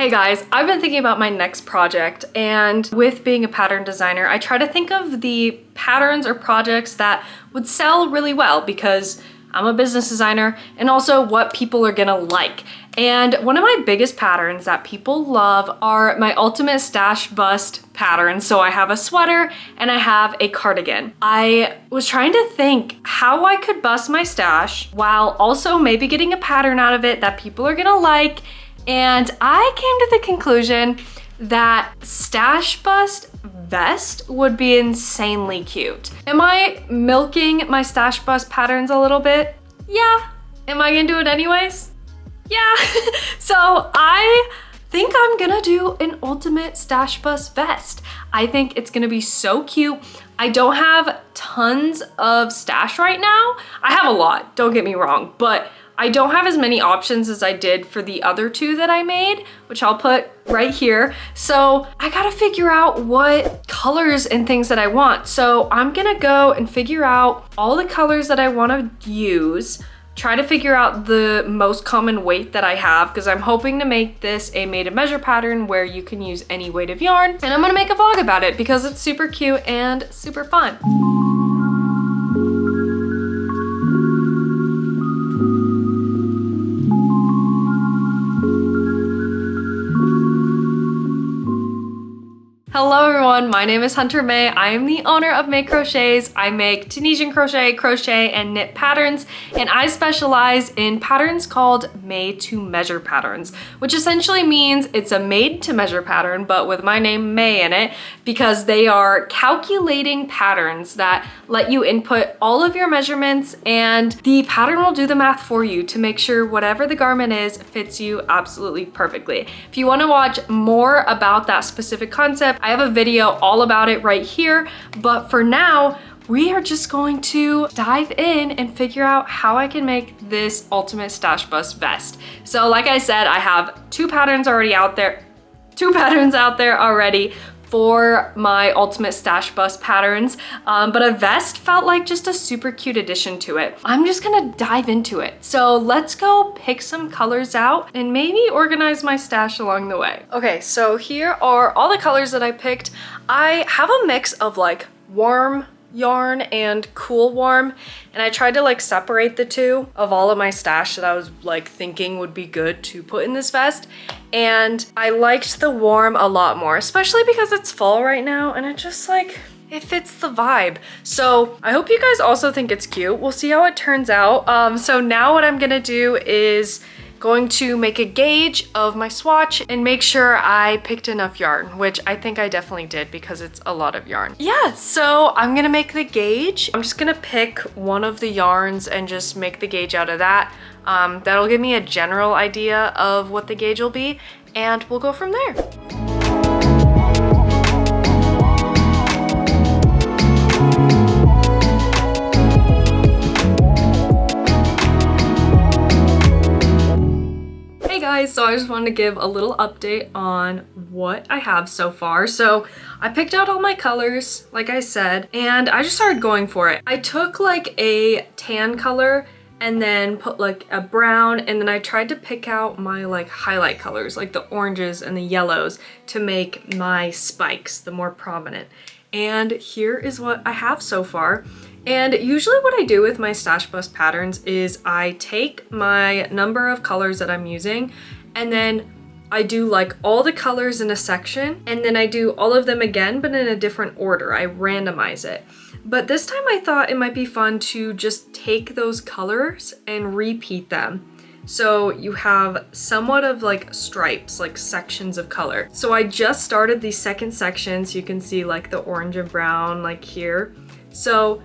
Hey guys, I've been thinking about my next project, and with being a pattern designer, I try to think of the patterns or projects that would sell really well because I'm a business designer, and also what people are gonna like. And one of my biggest patterns that people love are my ultimate stash bust patterns. So I have a sweater and I have a cardigan. I was trying to think how I could bust my stash while also maybe getting a pattern out of it that people are gonna like. And I came to the conclusion that stash bust vest would be insanely cute. Am I milking my stash bust patterns a little bit? Yeah. Am I gonna do it anyways? Yeah. So I think I'm gonna do an ultimate stash bust vest. I think it's gonna be so cute. I don't have tons of stash right now. I have a lot, don't get me wrong, but I don't have as many options as I did for the other two that I made, which I'll put right here. So I gotta figure out what colors and things that I want. So I'm gonna go and figure out all the colors that I wanna use, try to figure out the most common weight that I have, because I'm hoping to make this a made to measure pattern where you can use any weight of yarn. And I'm gonna make a vlog about it because it's super cute and super fun. Hello everyone, my name is Hunter May. I am the owner of May Crochets. I make Tunisian crochet, and knit patterns, and I specialize in patterns called made to measure patterns, which essentially means it's a made to measure pattern, but with my name May in it, because they are calculating patterns that let you input all of your measurements, and the pattern will do the math for you to make sure whatever the garment is fits you absolutely perfectly. If you want to watch more about that specific concept, I have a video all about it right here, but for now, we are just going to dive in and figure out how I can make this ultimate stash bust vest. So like I said, I have two patterns out there already for my ultimate stash bust patterns, but a vest felt like just a super cute addition to it. I'm just gonna dive into it. So let's go pick some colors out and maybe organize my stash along the way. Okay, so here are all the colors that I picked. I have a mix of like warm yarn and cool warm, and I tried to like separate the two of all of my stash that I was like thinking would be good to put in this vest, and I liked the warm a lot more, especially because it's fall right now and it just like it fits the vibe. So I hope you guys also think it's cute. We'll see how it turns out. So now what I'm gonna do is going to make a gauge of my swatch and make sure I picked enough yarn, which I think I definitely did because it's a lot of yarn. Yeah, so I'm gonna make the gauge. I'm just gonna pick one of the yarns and just make the gauge out of that. That'll give me a general idea of what the gauge will be, and we'll go from there. So I just wanted to give a little update on what I have so far. So I picked out all my colors, like I said, and I just started going for it. I took like a tan color and then put like a brown, and then I tried to pick out my like highlight colors, like the oranges and the yellows, to make my spikes the more prominent. And here is what I have so far. And usually what I do with my stash bust patterns is I take my number of colors that I'm using, and then I do like all the colors in a section, and then I do all of them again, but in a different order. I randomize it. But this time I thought it might be fun to just take those colors and repeat them. So you have somewhat of like stripes, like sections of color. So I just started the second section, so you can see like the orange and brown like here. So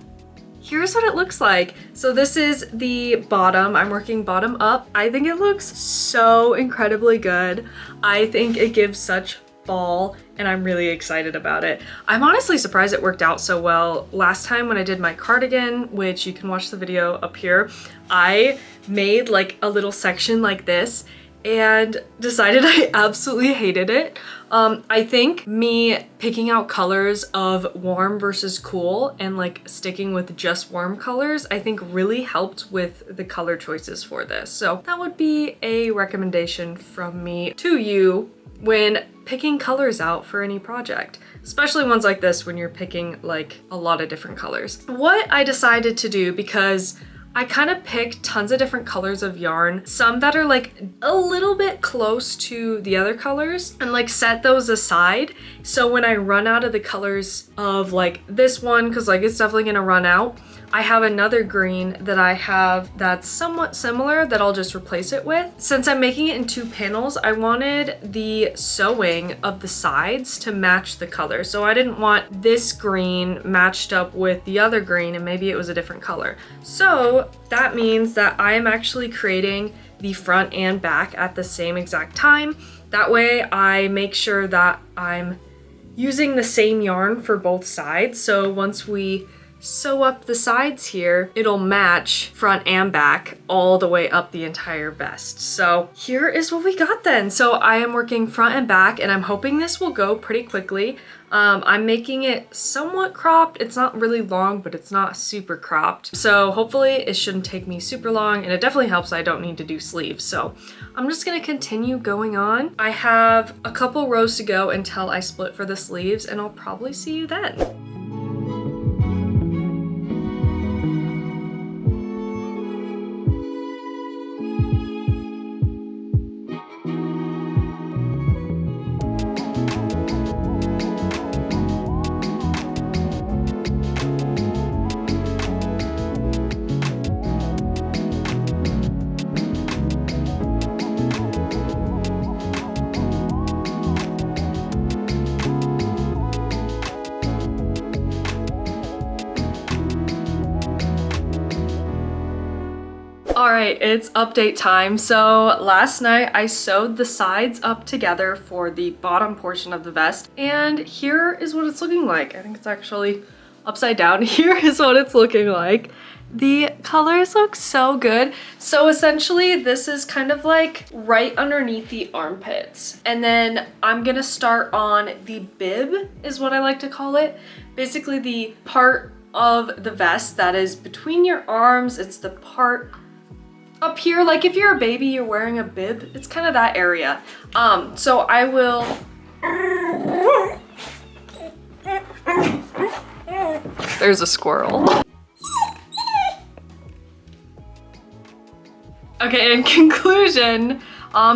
here's what it looks like. So this is the bottom. I'm working bottom up. I think it looks so incredibly good. I think it gives such fall, and I'm really excited about it. I'm honestly surprised it worked out so well. Last time when I did my cardigan, which you can watch the video up here, I made like a little section like this and decided I absolutely hated it. I think me picking out colors of warm versus cool and like sticking with just warm colors, I think really helped with the color choices for this. So that would be a recommendation from me to you when picking colors out for any project, especially ones like this when you're picking like a lot of different colors. What I decided to do, because I kind of picked tons of different colors of yarn, some that are like a little bit close to the other colors, and like set those aside. So when I run out of the colors of like this one, because like it's definitely gonna run out, I have another green that I have that's somewhat similar that I'll just replace it with. Since I'm making it in 2 panels, I wanted the sewing of the sides to match the color. So I didn't want this green matched up with the other green and maybe it was a different color. So that means that I am actually creating the front and back at the same exact time. That way I make sure that I'm using the same yarn for both sides. So once we sew up the sides here, it'll match front and back all the way up the entire vest. So here is what we got then. So I am working front and back and I'm hoping this will go pretty quickly. I'm making it somewhat cropped. It's not really long, but it's not super cropped. So hopefully it shouldn't take me super long, and it definitely helps I don't need to do sleeves. So I'm just gonna continue going on. I have a couple rows to go until I split for the sleeves, and I'll probably see you then. All right, it's update time. So last night I sewed the sides up together for the bottom portion of the vest, and here is what it's looking like. I think it's actually upside down. Here is what it's looking like. The colors look so good. So essentially this is kind of like right underneath the armpits. And then I'm gonna start on the bib, is what I like to call it. Basically the part of the vest that is between your arms. It's the part up here, like if you're a baby, you're wearing a bib. It's kind of that area. So I will... There's a squirrel. Okay, in conclusion,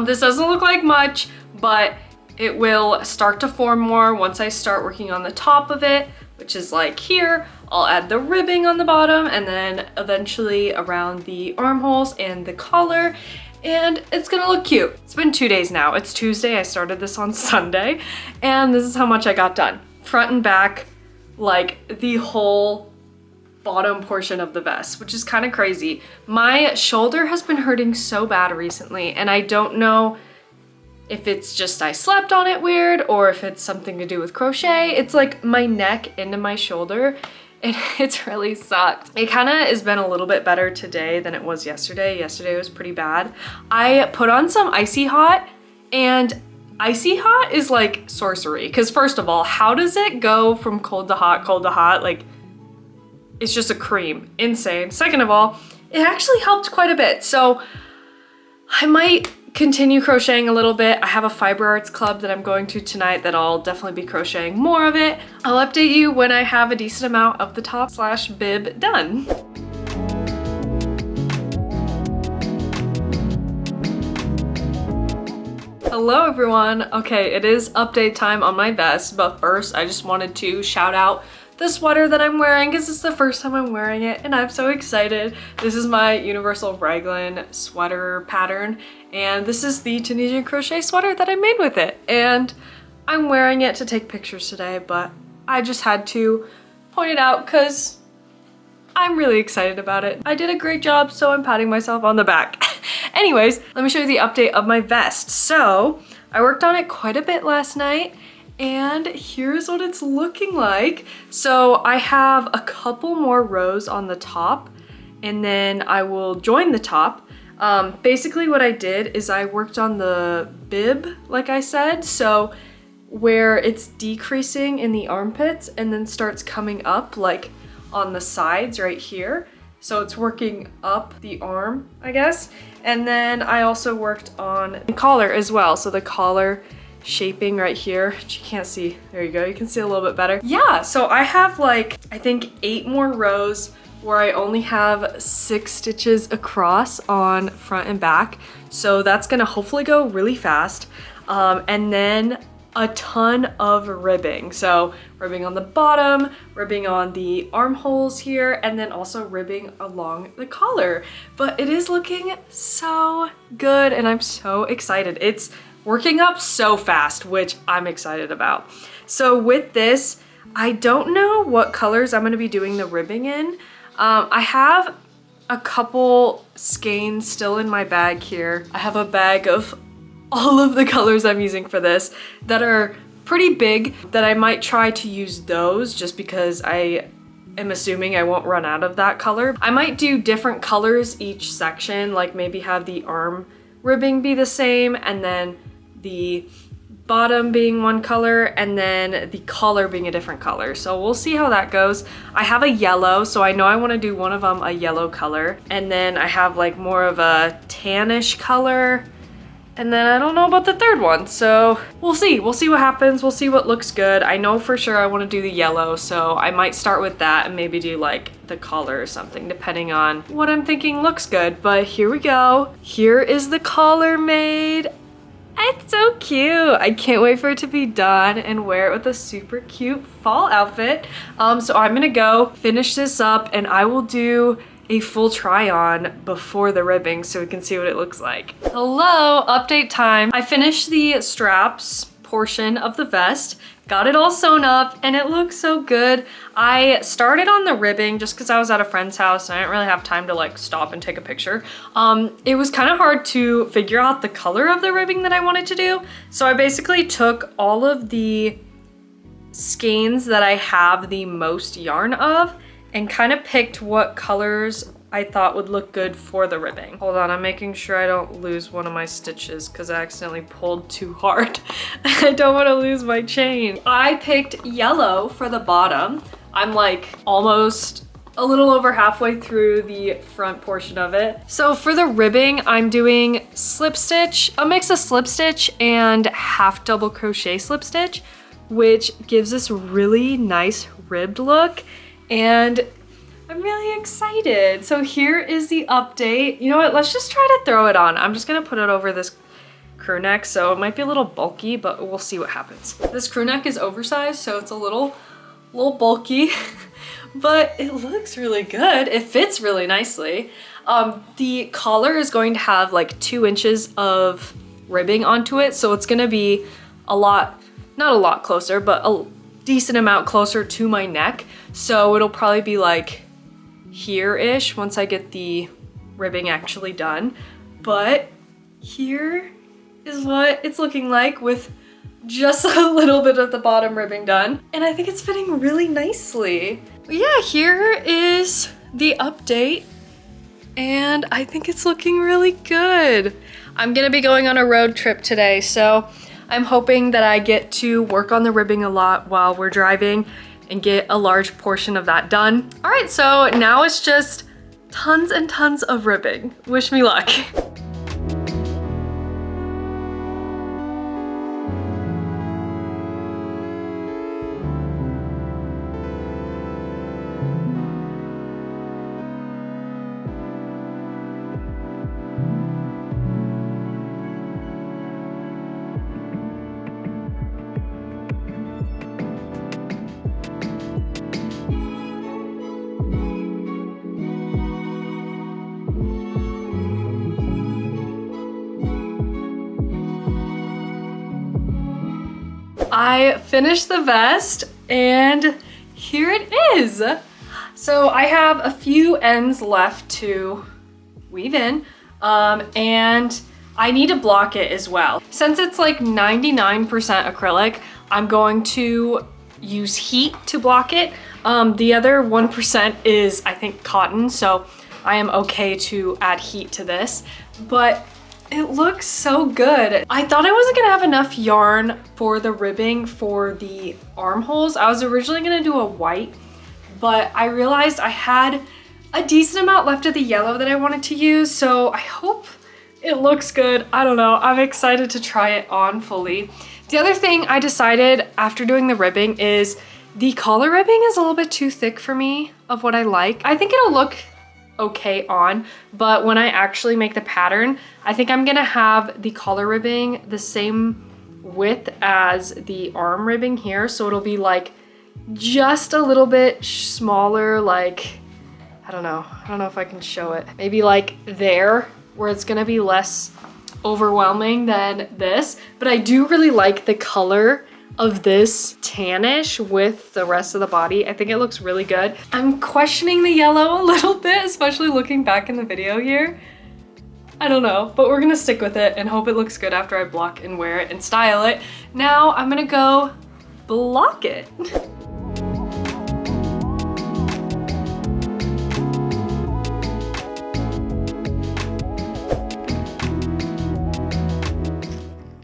this doesn't look like much, but it will start to form more once I start working on the top of it, which is like here. I'll add the ribbing on the bottom and then eventually around the armholes and the collar, and it's gonna look cute. It's been 2 days now. It's Tuesday, I started this on Sunday, and this is how much I got done. Front and back, like the whole bottom portion of the vest, which is kind of crazy. My shoulder has been hurting so bad recently, and I don't know if it's just I slept on it weird or if it's something to do with crochet. It's like my neck into my shoulder, and it's really sucked. It kind of has been a little bit better today than it was yesterday. Yesterday was pretty bad. I put on some Icy Hot, and Icy Hot is like sorcery. Because first of all, how does it go from cold to hot, cold to hot? Like, it's just a cream. Insane. Second of all, it actually helped quite a bit. So I might continue crocheting a little bit. I have a fiber arts club that I'm going to tonight that I'll definitely be crocheting more of it. I'll update you when I have a decent amount of the top/bib done. Hello everyone. Okay, it is update time on my vest, but first I just wanted to shout out the sweater that I'm wearing because it's the first time I'm wearing it and I'm so excited. This is my universal raglan sweater pattern, and this is the Tunisian crochet sweater that I made with it. And I'm wearing it to take pictures today, but I just had to point it out because I'm really excited about it. I did a great job, so I'm patting myself on the back. Anyways, let me show you the update of my vest. So I worked on it quite a bit last night, and here's what it's looking like. So I have a couple more rows on the top, and then I will join the top. Basically what I did is I worked on the bib, like I said, so where it's decreasing in the armpits and then starts coming up like on the sides right here. So it's working up the arm, I guess. And then I also worked on the collar as well. So the collar shaping right here, which you can't see. There you go, you can see a little bit better. Yeah, so I have like, I think 8 more rows where I only have 6 stitches across on front and back. So that's gonna hopefully go really fast. And then a ton of ribbing. So ribbing on the bottom, ribbing on the armholes here, and then also ribbing along the collar. But it is looking so good and I'm so excited. It's working up so fast, which I'm excited about. So with this, I don't know what colors I'm gonna be doing the ribbing in. I have a couple skeins still in my bag here. I have a bag of all of the colors I'm using for this that are pretty big that I might try to use those just because I am assuming I won't run out of that color. I might do different colors each section, like maybe have the arm ribbing be the same and then the bottom being one color and then the collar being a different color. So we'll see how that goes. I have a yellow, so I know I want to do one of them a yellow color. And then I have like more of a tannish color. And then I don't know about the third one. So we'll see. We'll see what happens. We'll see what looks good. I know for sure I want to do the yellow, so I might start with that and maybe do like the collar or something depending on what I'm thinking looks good. But here we go. Here is the collar made. It's so cute. I can't wait for it to be done and wear it with a super cute fall outfit. So I'm gonna go finish this up and I will do a full try on before the ribbing so we can see what it looks like. Hello, update time. I finished the straps portion of the vest, got it all sewn up and it looks so good. I started on the ribbing just because I was at a friend's house and I didn't really have time to like stop and take a picture. It was kind of hard to figure out the color of the ribbing that I wanted to do. So I basically took all of the skeins that I have the most yarn of and kind of picked what colors I thought would look good for the ribbing. Hold on, I'm making sure I don't lose one of my stitches because I accidentally pulled too hard. I don't want to lose my chain. I picked yellow for the bottom. I'm like almost a little over halfway through the front portion of it. So for the ribbing, I'm doing slip stitch, a mix of slip stitch and half double crochet slip stitch, which gives this really nice ribbed look. And I'm really excited. So here is the update. You know what, let's just try to throw it on. I'm just gonna put it over this crew neck, so it might be a little bulky, but we'll see what happens. This crew neck is oversized, so it's a little bulky, but it looks really good. It fits really nicely. The collar is going to have like 2 inches of ribbing onto it, so it's gonna be a lot, not a lot closer, but a decent amount closer to my neck. So it'll probably be like here-ish once I get the ribbing actually done. But here is what it's looking like with just a little bit of the bottom ribbing done. And I think it's fitting really nicely. But yeah, here is the update. And I think it's looking really good. I'm gonna be going on a road trip today, so I'm hoping that I get to work on the ribbing a lot while we're driving and get a large portion of that done. All right, so now it's just tons and tons of ribbing. Wish me luck. I finished the vest and here it is. So I have a few ends left to weave in and I need to block it as well. Since it's like 99% acrylic, I'm going to use heat to block it. The other 1% is I think cotton, so I am okay to add heat to this, but it looks so good. I thought I wasn't gonna have enough yarn for the ribbing for the armholes. I was originally gonna do a white, but I realized I had a decent amount left of the yellow that I wanted to use, so I hope it looks good. I don't know, I'm excited to try it on fully The other thing I decided after doing the ribbing is the collar ribbing is a little bit too thick for me of what I like. I think it'll look okay on, but when I actually make the pattern, I think I'm gonna have the collar ribbing the same width as the arm ribbing here. So it'll be like just a little bit smaller, like, I don't know if I can show it. Maybe like there, where it's gonna be less overwhelming than this. But I do really like the color of this tannish with the rest of the body. I think it looks really good. I'm questioning the yellow a little bit, especially looking back in the video here. I don't know, but we're gonna stick with it and hope it looks good after I block and wear it and style it. Now I'm gonna go block it.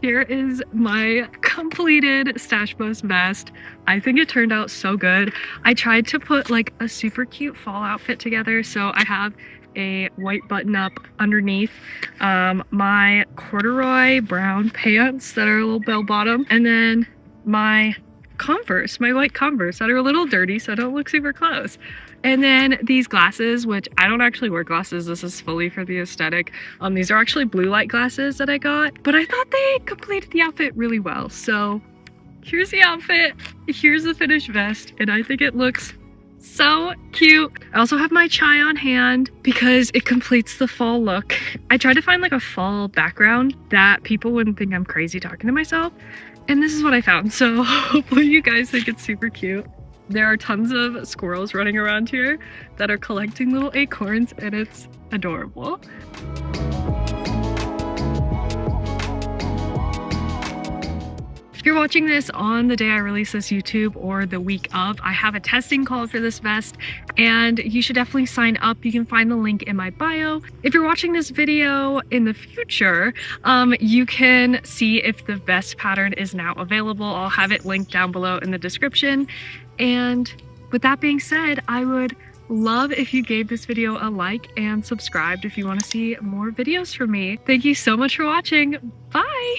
Here is my completed Stash Bust vest. I think it turned out so good. I tried to put like a super cute fall outfit together. So I have a white button up underneath, my corduroy brown pants that are a little bell bottom, and then my Converse, my white Converse that are a little dirty so I don't look super close. And then these glasses, which I don't actually wear glasses. This is fully for the aesthetic. These are actually blue light glasses that I got, but I thought they completed the outfit really well. So here's the outfit, here's the finished vest, and I think it looks so cute. I also have my chai on hand because it completes the fall look. I tried to find like a fall background that people wouldn't think I'm crazy talking to myself, and this is what I found. So hopefully you guys think it's super cute. There are tons of squirrels running around here that are collecting little acorns, and it's adorable. If you're watching this on the day I release this YouTube or the week of, I have a testing call for this vest and you should definitely sign up. You can find the link in my bio. If you're watching this video in the future, you can see if the vest pattern is now available. I'll have it linked down below in the description. And with that being said, I would love if you gave this video a like and subscribed if you want to see more videos from me. Thank you so much for watching. Bye!